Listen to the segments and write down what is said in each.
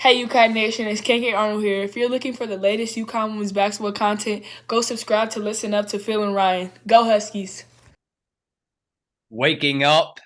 Hey UConn Nation, it's KK Arnold here. If you're looking for the latest UConn women's basketball content, go subscribe to Listen Up to Phil and Ryan. Go Huskies. Waking up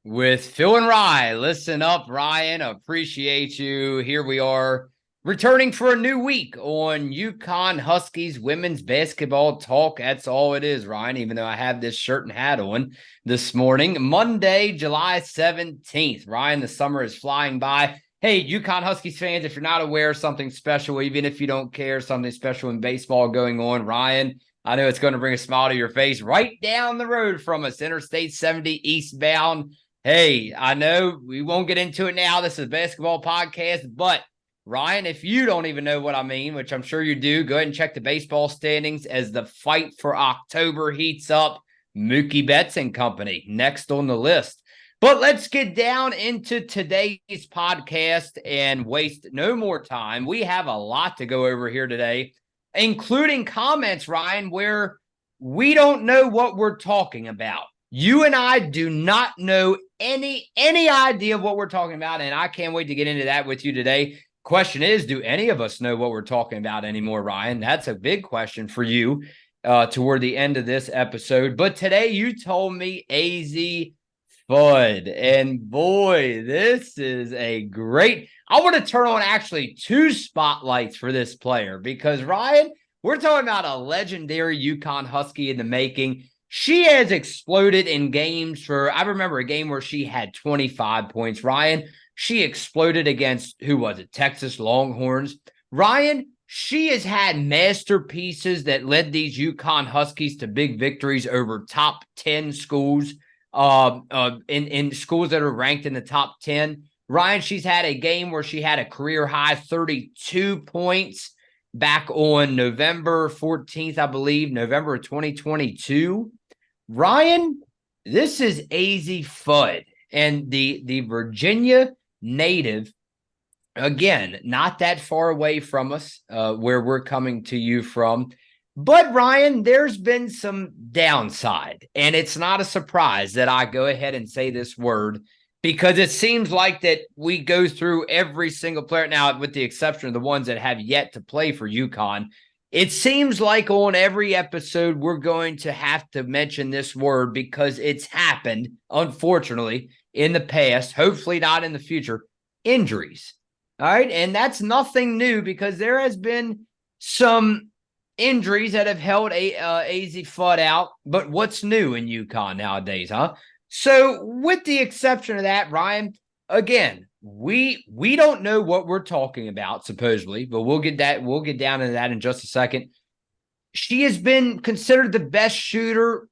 with Phil and Ryan. Listen up, Ryan. Appreciate you. Here we are, returning for a new week on UConn Huskies women's basketball talk. That's all it is, Ryan, even though I have this shirt and hat on this morning. Monday, July 17th. Ryan, the summer is flying by. Hey, UConn Huskies fans, if you're not aware, something special, even if you don't care, something special in baseball going on, Ryan, I know it's going to bring a smile to your face. Right down the road from us, Interstate 70 eastbound. Hey, I know we won't get into it now. This is a basketball podcast, but Ryan, if you don't even know what I mean, which I'm sure you do, go ahead and check the baseball standings as the fight for October heats up. Mookie Betts and company next on the list. But let's get down into today's podcast and waste no more time. We have a lot to go over here today, including comments, Ryan, where we don't know what we're talking about. You and I do not know any idea of what we're talking about, and I can't wait to get into that with you today. Question is, do any of us know what we're talking about anymore, Ryan? That's a big question for you toward the end of this episode. But today you told me Azzi Fudd, and boy, this is a great. I want to turn on actually two spotlights for this player because, Ryan, we're talking about a legendary UConn Husky in the making. She has exploded in games I remember a game where she had 25 points. Ryan, she exploded against, who was it? Texas Longhorns. Ryan, she has had masterpieces that led these UConn Huskies to big victories over top 10 schools. In schools that are ranked in the top 10. Ryan, she's had a game where she had a career high 32 points back on November 14th, I believe, November of 2022. Ryan, this is Azzi Fudd, and the Virginia native, again, not that far away from us, where we're coming to you from. But, Ryan, there's been some downside, and it's not a surprise that I go ahead and say this word because it seems like that we go through every single player now, with the exception of the ones that have yet to play for UConn. It seems like on every episode we're going to have to mention this word because it's happened, unfortunately, in the past, hopefully not in the future, injuries. All right, and that's nothing new because there has been some injuries that have held Azzi Fudd out, but what's new in UConn nowadays, huh? So, with the exception of that, Ryan, again, we don't know what we're talking about, supposedly, but we'll get down into that in just a second. She has been considered the best shooter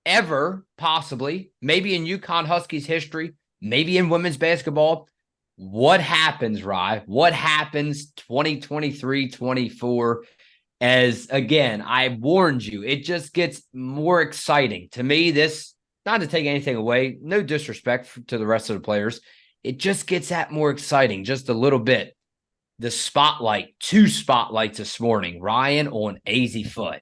ever, possibly, maybe in UConn Huskies history, maybe in women's basketball. What happens, Ryan? What happens 2023-24? As, again, I warned you, it just gets more exciting. To me, this, not to take anything away, no disrespect to the rest of the players, it just gets that more exciting just a little bit. The spotlight, two spotlights this morning, Ryan, on Azzi Fudd.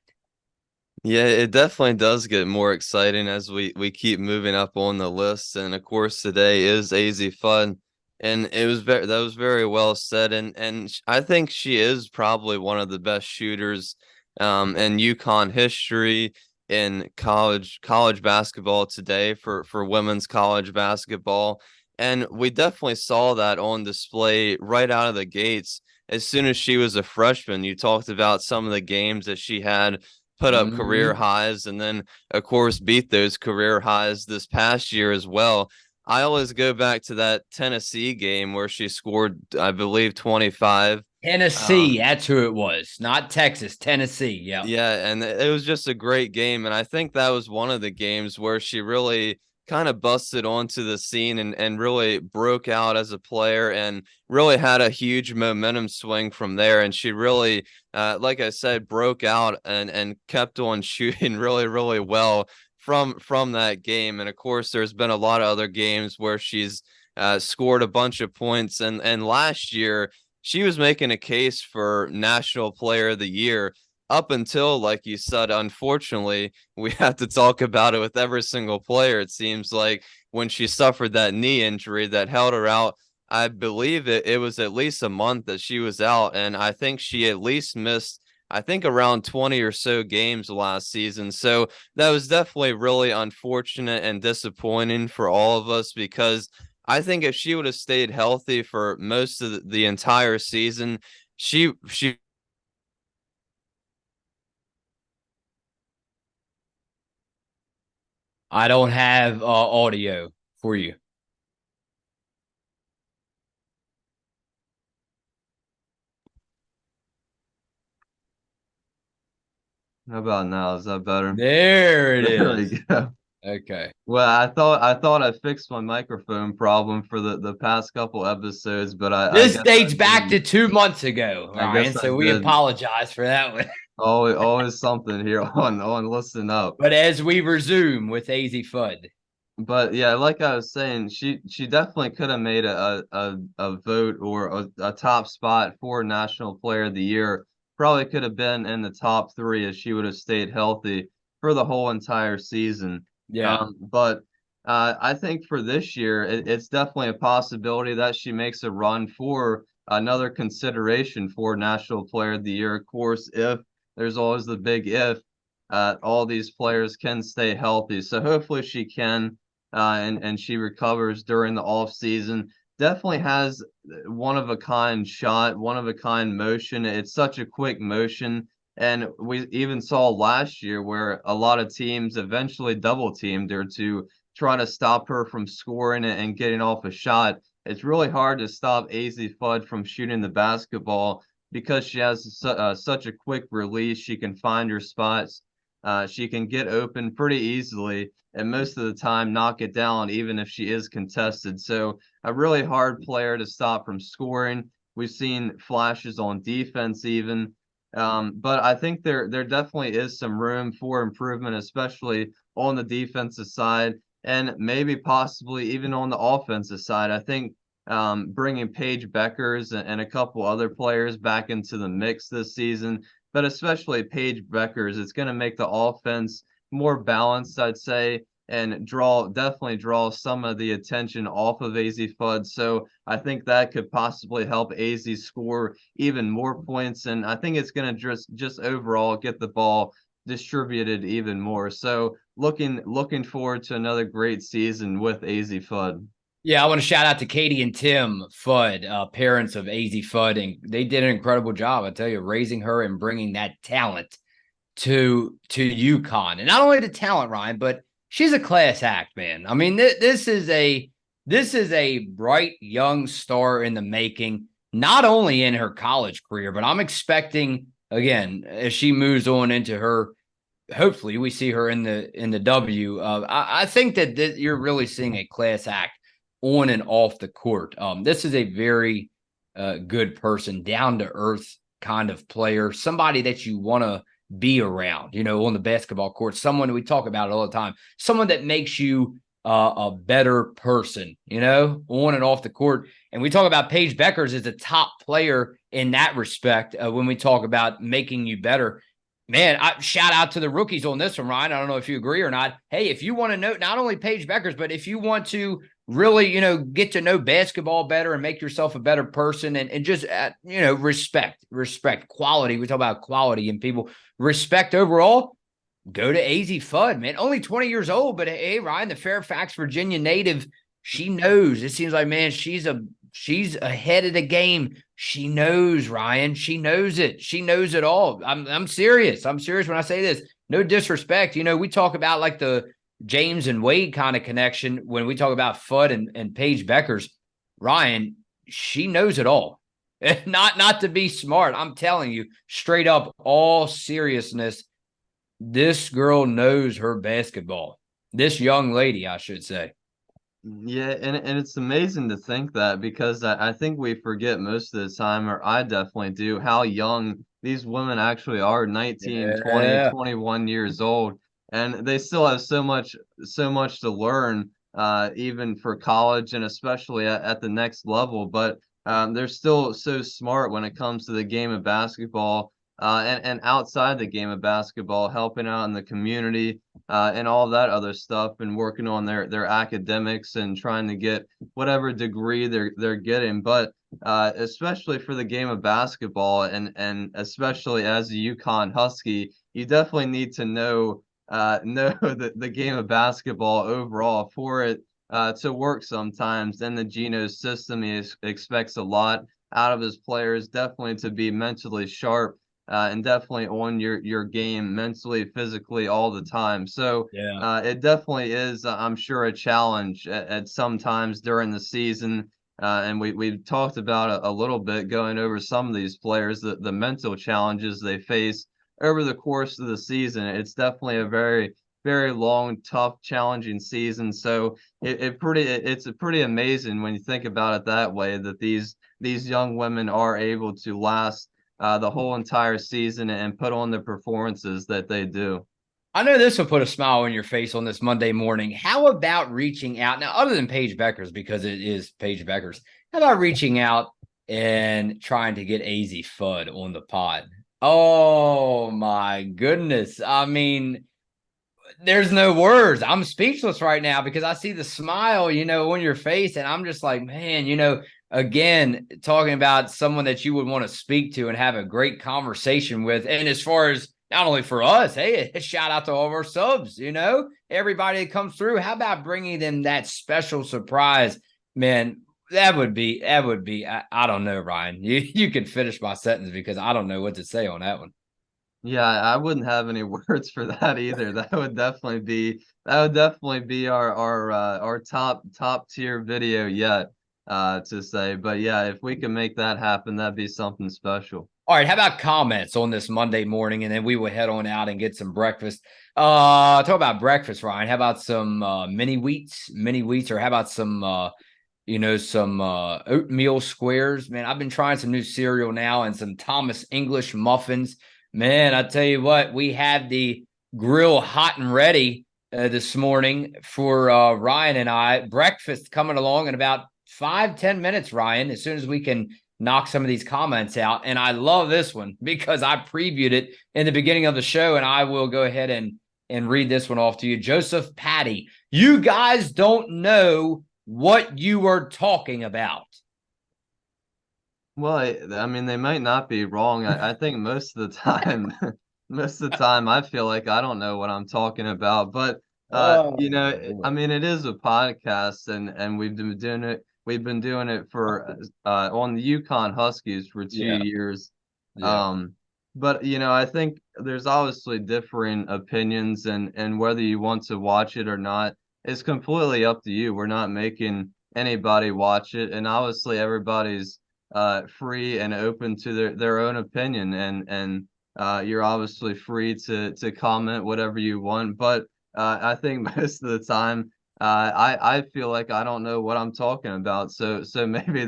Yeah, it definitely does get more exciting as we keep moving up on the list. And of course, today is Azzi Fudd. And that was very well said, and I think she is probably one of the best shooters in UConn history, in college basketball today for women's college basketball. And we definitely saw that on display right out of the gates as soon as she was a freshman. You talked about some of the games that she had put up career highs, and then of course beat those career highs this past year as well. I always go back to that Tennessee game where she scored, I believe, 25. Tennessee, that's who it was. Not Texas, Tennessee. Yeah. Yeah, and it was just a great game. And I think that was one of the games where she really kind of busted onto the scene and really broke out as a player and really had a huge momentum swing from there. And she really, like I said, broke out and kept on shooting really, really well from that game. And of course, there's been a lot of other games where she's scored a bunch of points. And last year, she was making a case for National Player of the Year up until, like you said, unfortunately, we have to talk about it with every single player. It seems like when she suffered that knee injury that held her out I believe it was at least a month that she was out, and I think she at least missed, I think, around 20 or so games last season. So that was definitely really unfortunate and disappointing for all of us, because I think if she would have stayed healthy for most of the entire season, she I don't have audio for you. How about now? Is that better? There it There we is. go. Okay. Well, I thought I fixed my microphone problem for the past couple episodes, but I This guess I dates back to didn't. 2 months ago, I guess Ryan. I So we did. apologize for that one. Always something here on Listen Up. But as we resume with Azzi Fudd, But yeah, like I was saying, she definitely could have made a vote or a top spot for National Player of the Year. Probably could have been in the top three if she would have stayed healthy for the whole entire season. yeah, But I think for this year, it's definitely a possibility that she makes a run for another consideration for National Player of the Year. Of course, if there's always the big if, all these players can stay healthy. So hopefully she can, and she recovers during the off season. Definitely has one of a kind shot, one of a kind motion. It's such a quick motion. And we even saw last year where a lot of teams eventually double teamed her to try to stop her from scoring and getting off a shot. It's really hard to stop Azzi Fudd from shooting the basketball because she has such a quick release. She can find her spots. She can get open pretty easily, and most of the time knock it down, even if she is contested. So a really hard player to stop from scoring. We've seen flashes on defense even. But I think there definitely is some room for improvement, especially on the defensive side, and maybe possibly even on the offensive side. I think bringing Paige Beckers and a couple other players back into the mix this season, but especially Paige Beckers, it's going to make the offense more balanced, I'd say, and definitely draw some of the attention off of Azzi Fudd. So I think that could possibly help Azzi score even more points, and I think it's going to just overall get the ball distributed even more. So looking forward to another great season with Azzi Fudd. yeah. I want to shout out to Katie and Tim Fudd, parents of Azzi Fudd, and they did an incredible job. I tell you, raising her and bringing that talent to UConn, and not only the talent, Ryan, but she's a class act, man. I mean, this is a bright young star in the making, not only in her college career, but I'm expecting again as she moves on into her. Hopefully, we see her in the W. I think that you're really seeing a class act on and off the court. This is a very good person, down to earth kind of player, somebody that you want to be around, on the basketball court, someone we talk about it all the time, someone that makes you a better person, on and off the court. And we talk about Paige Beckers as a top player in that respect when we talk about making you better. Man, shout out to the rookies on this one, Ryan. I don't know if you agree or not. Hey, if you want to know not only Paige Beckers, but if you want to really, get to know basketball better and make yourself a better person and just, respect, quality. We talk about quality and people, respect overall. Go to Azzi Fudd, man. Only 20 years old, but hey, Ryan, the Fairfax, Virginia native, she knows. It seems like, man, she's ahead of the game. She knows, Ryan. She knows it. She knows it all. I'm serious. I'm serious when I say this. No disrespect. We talk about like the James and Wade kind of connection when we talk about Fudd and Paige Beckers. Ryan, she knows it all. Not to be smart. I'm telling you, straight up, all seriousness, this girl knows her basketball. This young lady, I should say. Yeah, and it's amazing to think that, because I think we forget most of the time, or I definitely do, how young these women actually are, 19, 20, Yeah. 21 years old, and they still have so much to learn, even for college and especially at the next level. But they're still so smart when it comes to the game of basketball. and outside the game of basketball, helping out in the community, and all that other stuff, and working on their academics and trying to get whatever degree they're getting. But especially for the game of basketball, and especially as a UConn Husky, you definitely need to know the game of basketball overall for it to work sometimes. And the Geno's system, expects a lot out of his players, definitely to be mentally sharp, and definitely on your game mentally, physically, all the time. So Yeah. it definitely is, I'm sure, a challenge at some times during the season. And we've talked about a little bit, going over some of these players, the mental challenges they face over the course of the season. It's definitely a very, very long, tough, challenging season. So it's a pretty amazing when you think about it that way, that these young women are able to last the whole entire season and put on the performances that they do. I know this will put a smile on your face on this Monday morning. How about reaching out now, other than Paige Beckers, because it is Paige Beckers? How about reaching out and trying to get Azzi Fudd on the pod? Oh my goodness! I mean, there's no words. I'm speechless right now because I see the smile, on your face, and I'm just like, man, again, talking about someone that you would want to speak to and have a great conversation with. And as far as not only for us, hey, a shout out to all of our subs, everybody that comes through. How about bringing them that special surprise, man? That would be. I don't know, Ryan. You can finish my sentence because I don't know what to say on that one. Yeah, I wouldn't have any words for that either. That would definitely be our top tier video yet, to say. But yeah, if we can make that happen, that'd be something special. All right, how about comments on this Monday morning, and then we will head on out and get some breakfast. Talk about breakfast, Ryan. How about some mini wheats, or how about some some oatmeal squares? Man, I've been trying some new cereal now and some Thomas English muffins. Man, I tell you what, we have the grill hot and ready this morning for Ryan and I. Breakfast coming along in about 5-10 minutes, Ryan, as soon as we can knock some of these comments out. And I love this one because I previewed it in the beginning of the show, and I will go ahead and read this one off to you. Joseph Patty, you guys don't know what you are talking about. Well, I mean, they might not be wrong. I think most of the time, most of the time, I feel like I don't know what I'm talking about. But I mean, it is a podcast, and we've been doing it. We've been doing it for on the UConn Huskies for 2 years. Yeah. Um, but I think there's obviously differing opinions, and whether you want to watch it or not is completely up to you. We're not making anybody watch it, and obviously everybody's free and open to their own opinion, and you're obviously free to comment whatever you want. But I think most of the time, I feel like I don't know what I'm talking about. So maybe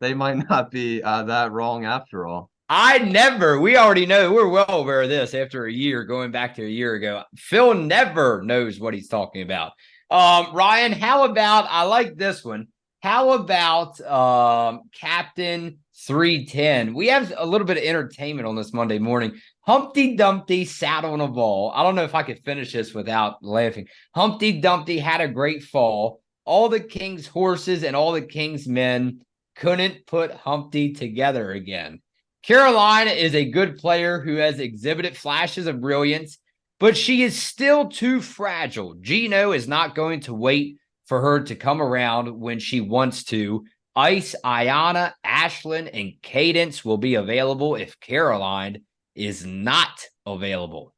they might not be that wrong after all. We already know, we're well aware of this after a year, going back to a year ago. Phil never knows what he's talking about. Ryan, how about, I like this one. How about Captain 310? We have a little bit of entertainment on this Monday morning. Humpty Dumpty sat on a ball. I don't know if I could finish this without laughing. Humpty Dumpty had a great fall. All the king's horses and all the king's men couldn't put Humpty together again. Carolina is a good player who has exhibited flashes of brilliance, but she is still too fragile. Gino is not going to wait for her to come around when she wants to. Ice, Ayana, Ashlyn, and Cadence will be available if Caroline is not available.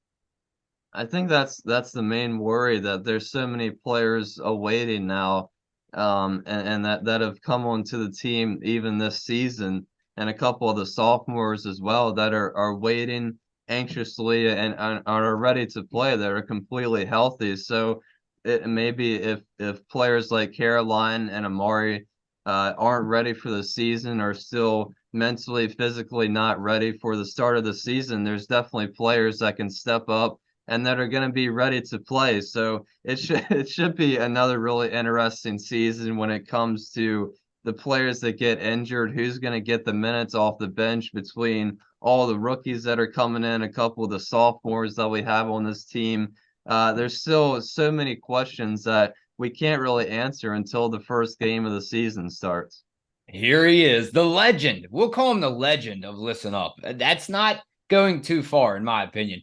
I think that's the main worry, that there's so many players awaiting now, and that have come onto the team even this season, and a couple of the sophomores as well that are waiting anxiously and are ready to play, that are completely healthy. So maybe if players like Caroline and Amari aren't ready for the season, or still mentally, physically not ready for the start of the season, there's definitely players that can step up and that are going to be ready to play. So it should be another really interesting season when it comes to the players that get injured, who's going to get the minutes off the bench between all the rookies that are coming in, a couple of the sophomores that we have on this team. There's still so many questions that we can't really answer until the first game of the season starts. Here he is, the legend. We'll call him the legend of Listen Up. That's not going too far, in my opinion.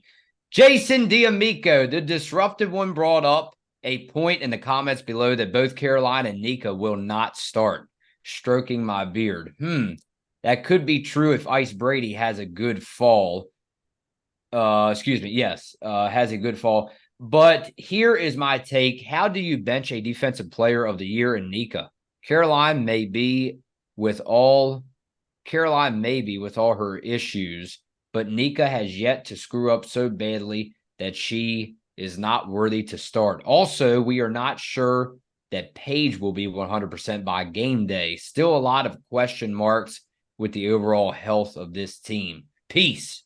Jason D'Amico, the disruptive one, brought up a point in the comments below that both Caroline and Nika will not start. Stroking my beard. That could be true if Ice Brady has a good fall. Yes, has a good fall. But here is my take. How do you bench a defensive player of the year in Nika? Caroline may be with all her issues, but Nika has yet to screw up so badly that she is not worthy to start. Also, we are not sure that Paige will be 100% by game day. Still a lot of question marks with the overall health of this team. Peace.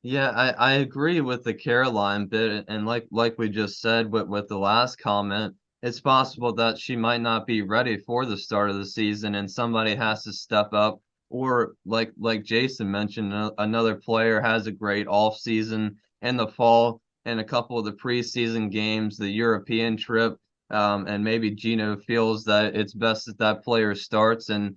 Yeah, I agree with the Caroline bit, and like we just said with the last comment, it's possible that she might not be ready for the start of the season, and somebody has to step up. Or like Jason mentioned, another player has a great off season in the fall, and a couple of the preseason games, the European trip, and maybe Gino feels that it's best that that player starts, and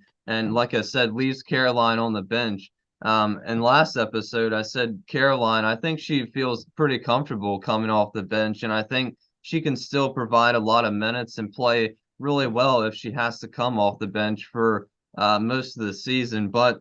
like I said, leaves Caroline on the bench. And last episode, I said Caroline, I think she feels pretty comfortable coming off the bench, and I think she can still provide a lot of minutes and play really well if she has to come off the bench for most of the season. But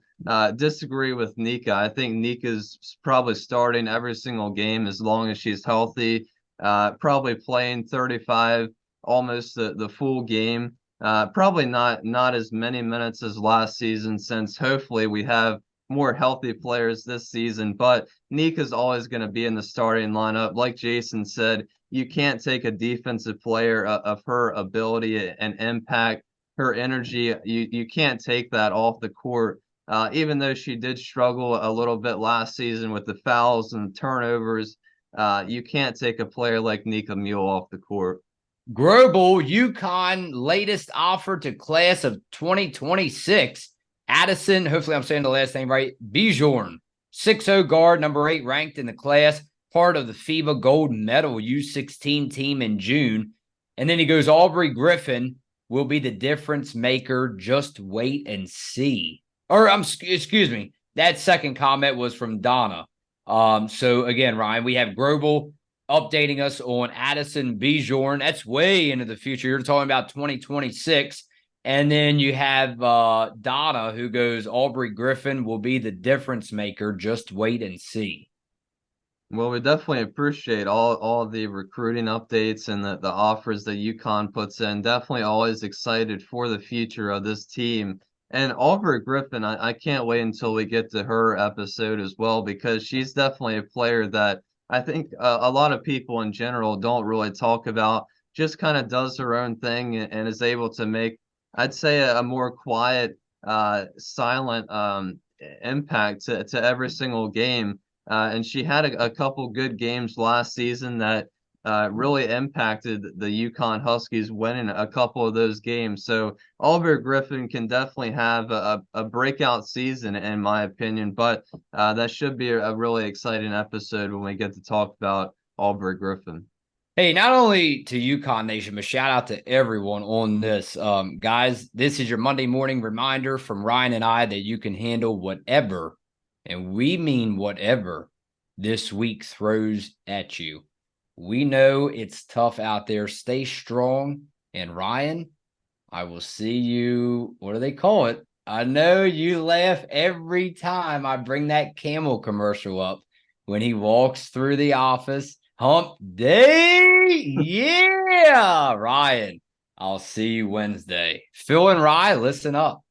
disagree with Nika. I think Nika's probably starting every single game as long as she's healthy, probably playing 35, almost the full game. Probably not as many minutes as last season, since hopefully we have more healthy players this season, but Nika's always going to be in the starting lineup. Like Jason said, you can't take a defensive player of her ability and impact, her energy. You can't take that off the court. Even though she did struggle a little bit last season with the fouls and turnovers, you can't take a player like Nika Mule off the court. Grobel, UConn latest offer to class of 2026. Addison, hopefully I'm saying the last name right, Bjorn, 6'0 guard, number 8 ranked in the class, part of the FIBA gold medal U16 team in June. And then he goes, Aubrey Griffin will be the difference maker. Just wait and see. Or excuse me, that second comment was from Donna. So again, Ryan, we have Grobel updating us on Addison Bjorn. That's way into the future. You're talking about 2026. And then you have Donna, who goes, Aubrey Griffin will be the difference maker. Just wait and see. Well, we definitely appreciate all the recruiting updates and the offers that UConn puts in. Definitely always excited for the future of this team. And Aubrey Griffin, I can't wait until we get to her episode as well, because she's definitely a player that I think a lot of people in general don't really talk about. Just kind of does her own thing and is able to make, I'd say, a more quiet, silent impact to every single game. And she had a couple good games last season that really impacted the UConn Huskies winning a couple of those games. So Aubrey Griffin can definitely have a breakout season, in my opinion. But that should be a really exciting episode when we get to talk about Aubrey Griffin. Hey, not only to UConn Nation, but shout out to everyone on this. Guys, this is your Monday morning reminder from Ryan and I that you can handle whatever, and we mean whatever, this week throws at you. We know it's tough out there. Stay strong. And Ryan, I will see you. What do they call it? I know you laugh every time I bring that Camel commercial up when he walks through the office. Hump day. Yeah. Ryan, I'll see you Wednesday. Phil and Rye, listen up.